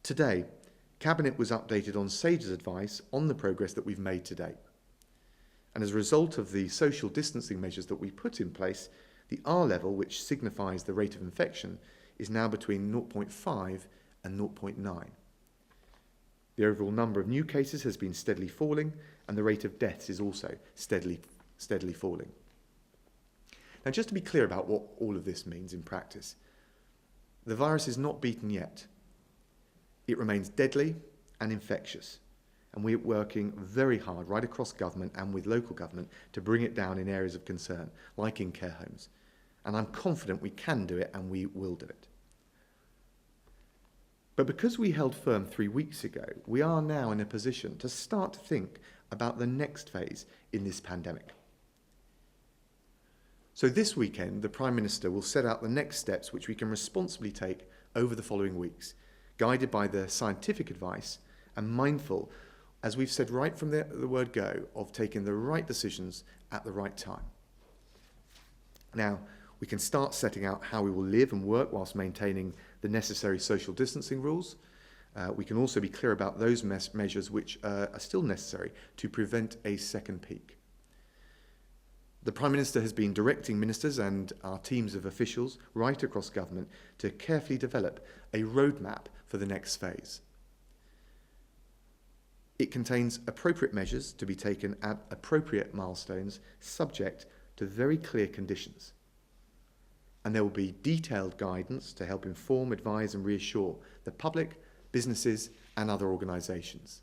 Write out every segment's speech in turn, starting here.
Today, Cabinet was updated on SAGE's advice on the progress that we've made to date. And as a result of the social distancing measures that we put in place, the R level, which signifies the rate of infection, is now between 0.5 and 0.9. The overall number of new cases has been steadily falling, and the rate of deaths is also steadily falling. Now, just to be clear about what all of this means in practice, the virus is not beaten yet. It remains deadly and infectious, and we're working very hard right across government and with local government to bring it down in areas of concern, like in care homes. And I'm confident we can do it, and we will do it. But because we held firm 3 weeks ago, we are now in a position to start to think about the next phase in this pandemic. So this weekend, the Prime Minister will set out the next steps which we can responsibly take over the following weeks, guided by the scientific advice and mindful, as we've said right from the word go, of taking the right decisions at the right time. Now, we can start setting out how we will live and work whilst maintaining the necessary social distancing rules. We can also be clear about those measures which are still necessary to prevent a second peak. The Prime Minister has been directing ministers and our teams of officials right across government to carefully develop a roadmap for the next phase. It contains appropriate measures to be taken at appropriate milestones, subject to very clear conditions. And there will be detailed guidance to help inform, advise and reassure the public, businesses and other organisations.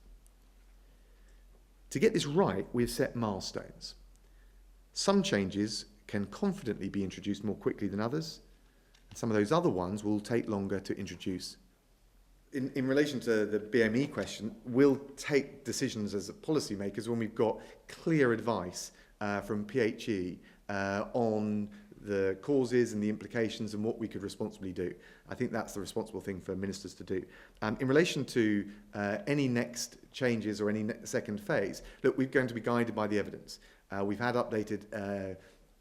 To get this right, we've set milestones. Some changes can confidently be introduced more quickly than others, and some of those other ones will take longer to introduce. In relation to the BME question, we'll take decisions as policymakers when we've got clear advice from PHE on the causes and the implications and what we could responsibly do. I think that's the responsible thing for ministers to do. In relation to any next changes or any second phase, look, we're going to be guided by the evidence. We've had updated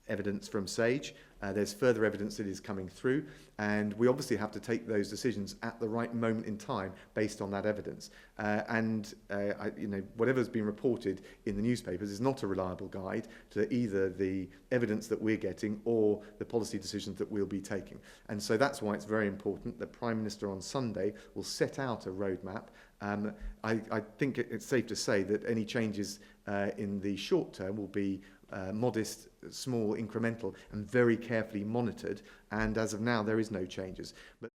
evidence from SAGE. There's further evidence that is coming through, and we obviously have to take those decisions at the right moment in time based on that evidence. Whatever's been reported in the newspapers is not a reliable guide to either the evidence that we're getting or the policy decisions that we'll be taking. And so that's why it's very important that Prime Minister on Sunday will set out a roadmap. I think it's safe to say that any changes in the short term will be modest, small, incremental and very carefully monitored, and as of now there is no changes. But